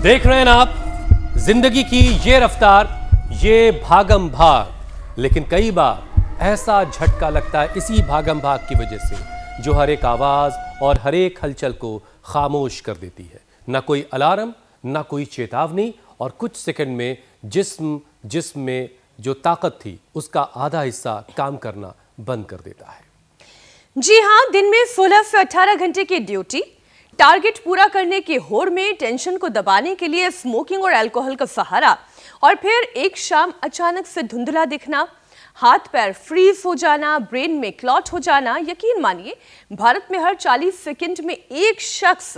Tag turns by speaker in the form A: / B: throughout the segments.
A: देख रहे हैं ना आप, जिंदगी की ये रफ्तार, ये भागम भाग, लेकिन कई बार ऐसा झटका लगता है इसी भागम भाग की वजह से, जो हर एक आवाज और हर एक हलचल को खामोश कर देती है। ना कोई अलार्म, ना कोई चेतावनी, और कुछ सेकंड में जिस्म में जो ताकत थी उसका आधा हिस्सा काम करना बंद कर देता है।
B: जी हां, दिन में 16 से 18 घंटे की ड्यूटी, टारगेट पूरा करने की होड़ में टेंशन को दबाने के लिए स्मोकिंग और अल्कोहल का सहारा, और फिर एक शाम अचानक से धुंधला दिखना, हाथ पैर फ्रीज हो जाना, ब्रेन में क्लॉट हो जाना। यकीन मानिए, भारत में हर 40 सेकंड में एक शख्स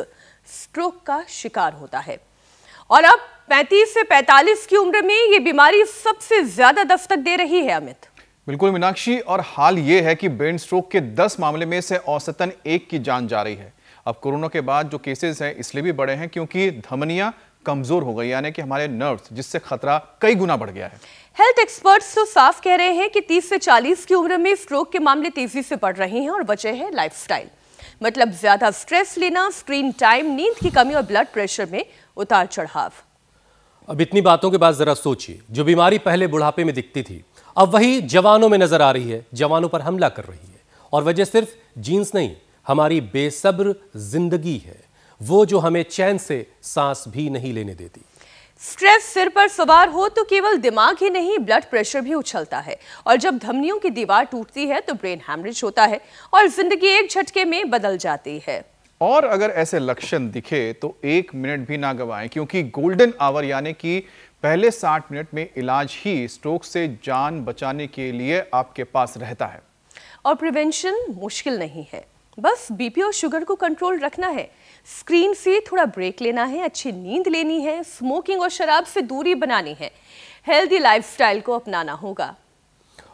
B: स्ट्रोक का शिकार होता है। और अब 35 से 45 की उम्र में ये बीमारी सबसे ज्यादा दस्तक दे रही है। अमित,
C: बिल्कुल मीनाक्षी, और हाल ये है कि ब्रेन स्ट्रोक के 10 मामले में से औसतन 1 की जान जा रही है। अब कोरोना के बाद जो केसेस हैं इसलिए भी बढ़े हैं क्योंकि धमनियां कमजोर हो गई, यानी कि हमारे नर्व्स, जिससे खतरा कई गुना बढ़ गया है।
B: हेल्थ एक्सपर्ट्स तो साफ कह रहे हैं कि 30 से 40 की उम्र में स्ट्रोक के मामले तेजी से बढ़ रहे हैं, और वजह है लाइफस्टाइल। मतलब ज्यादा स्ट्रेस लेना, स्क्रीन टाइम, नींद की कमी और ब्लड प्रेशर में उतार चढ़ाव।
A: अब इतनी बातों के बाद जरा सोचिए, जो बीमारी पहले बुढ़ापे में दिखती थी अब वही जवानों में नजर आ रही है, जवानों पर हमला कर रही है। और वजह सिर्फ जीन्स नहीं, हमारी बेसब्र जिंदगी है, वो जो हमें चैन से सांस भी नहीं लेने देती।
B: स्ट्रेस सिर पर सवार हो तो केवल दिमाग ही नहीं, ब्लड प्रेशर भी उछलता है, और जब धमनियों की दीवार टूटती है तो ब्रेन हैमरेज होता है और जिंदगी एक झटके में बदल जाती है।
C: और अगर ऐसे लक्षण दिखे तो 1 मिनट भी ना गवाएं, क्योंकि गोल्डन आवर यानी कि पहले 60 मिनट में इलाज ही स्ट्रोक से जान बचाने के लिए आपके पास रहता है।
B: और प्रिवेंशन मुश्किल नहीं है, बस बीपी और शुगर को कंट्रोल रखना है, स्क्रीन से थोड़ा ब्रेक लेना है, अच्छी नींद लेनी है, स्मोकिंग और शराब से दूरी बनानी है, हेल्दी लाइफस्टाइल को अपनाना होगा।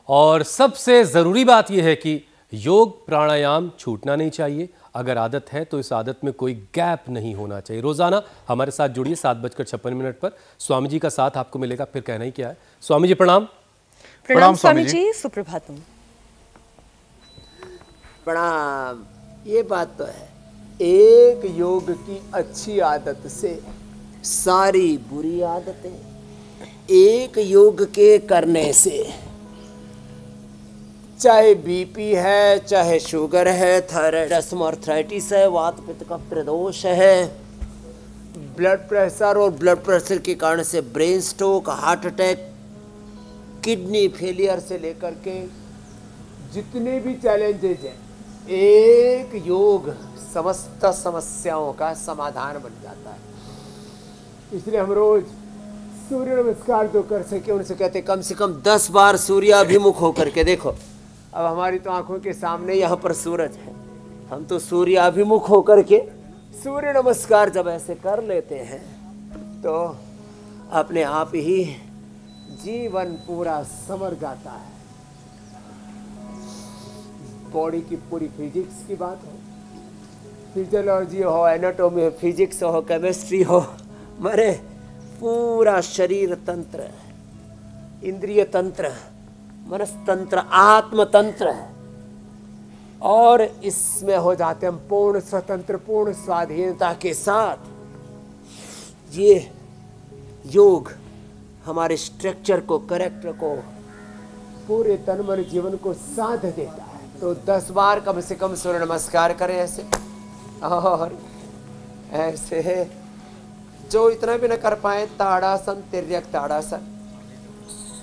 A: और सबसे जरूरी बात यह है कि योग प्राणायाम छूटना नहीं चाहिए। अगर आदत है तो इस आदत में कोई गैप नहीं होना चाहिए। रोजाना हमारे साथ जुड़िए 7:56 पर। स्वामी जी का साथ आपको मिलेगा, फिर कहना ही क्या है। स्वामी जी प्रणाम।
B: प्रणाम स्वामी जी, सुप्रभातम।
D: प्रणाम। ये बात तो है, एक योग की अच्छी आदत से सारी बुरी आदतें, एक योग के करने से, चाहे बीपी है, चाहे शुगर है, थायराइड आर्थराइटिस है, वात पित्त का प्रदोष है, ब्लड प्रेशर और ब्लड प्रेशर के कारण से brain stroke, heart attack, kidney failure से लेकर के जितने भी चैलेंजेज हैं, एक योग समस्त समस्याओं का समाधान बन जाता है। इसलिए हम रोज सूर्य नमस्कार जो कर सके उनसे कहते कम से कम 10 बार सूर्याभिमुख होकर के देखो। अब हमारी तो आंखों के सामने यहाँ पर सूरज है, हम तो सूर्याभिमुख होकर के सूर्य नमस्कार जब ऐसे कर लेते हैं तो अपने आप ही जीवन पूरा संवर जाता है। बॉडी की पूरी फिजिक्स की बात हो, फिजियोलॉजी हो, एनाटॉमी हो, फिजिक्स हो, केमिस्ट्री हो, मरे पूरा शरीर तंत्र, इंद्रिय तंत्र, मनस्तंत्र, आत्मतंत्र है, और इसमें हो जाते हम पूर्ण स्वतंत्र, पूर्ण स्वाधीनता के साथ। ये योग हमारे स्ट्रक्चर को, करेक्टर को, पूरे तन मन जीवन को साध देता है। तो 10 बार कम से कम सूर्य नमस्कार करें ऐसे, और ऐसे जो इतना भी न कर पाए ताड़ासन, तिर्यक ताड़ासन।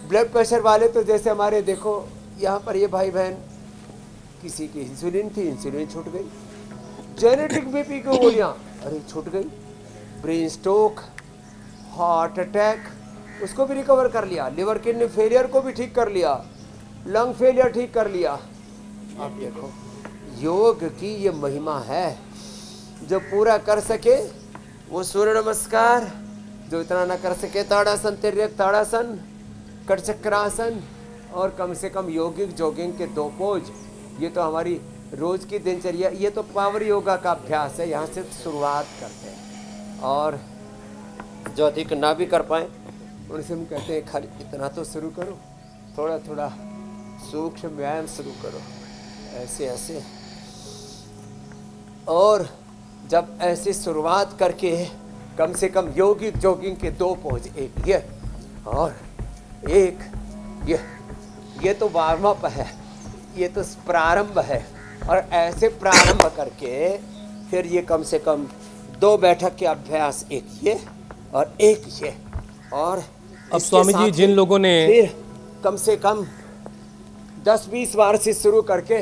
D: ब्लड प्रेशर वाले तो जैसे हमारे देखो यहाँ पर ये भाई बहन, किसी की इंसुलिन थी, इंसुलिन छूट गई, जेनेटिक बीपी की गोलियाँ अरे छूट गई, ब्रेन स्ट्रोक, हार्ट अटैक उसको भी रिकवर कर लिया, लिवर किडनी फेलियर को भी ठीक कर लिया, लंग फेलियर ठीक कर लिया। अब देखो योग की ये महिमा है, जो पूरा कर सके वो सूर्य नमस्कार, जो इतना ना कर सके ताड़ासन, तिर्यक ताड़ासन, कटचक्रासन, और कम से कम योगिक जॉगिंग के 2 पोज। ये तो हमारी रोज की दिनचर्या, ये तो पावर योगा का अभ्यास है, यहाँ से शुरुआत करते हैं। और जो अधिक ना भी कर पाए उनसे हम कहते हैं खाली इतना तो शुरू करो, थोड़ा थोड़ा सूक्ष्म व्यायाम शुरू करो, ऐसे ऐसे। और जब ऐसी शुरुआत करके कम से कम योगिक जॉगिंग के 2 पोज, एक ये और एक ये तो वार्म अप है, ये तो प्रारंभ है। और ऐसे प्रारंभ करके फिर ये कम से कम 2 बैठक के अभ्यास, एक ये और एक ये। और
A: अब स्वामी जी जिन लोगों ने
D: फिर कम से कम 10-20 बार से शुरू करके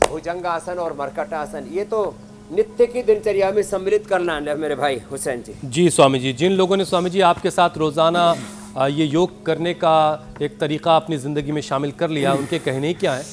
D: भुजंगासन और मर्कटासन, ये तो नित्य की दिनचर्या में सम्मिलित करना है मेरे भाई हुसैन जी।
A: जी स्वामी जी, जिन लोगों ने स्वामी जी आपके साथ रोजाना ये योग करने का एक तरीका अपनी जिंदगी में शामिल कर लिया, उनके कहने क्या है?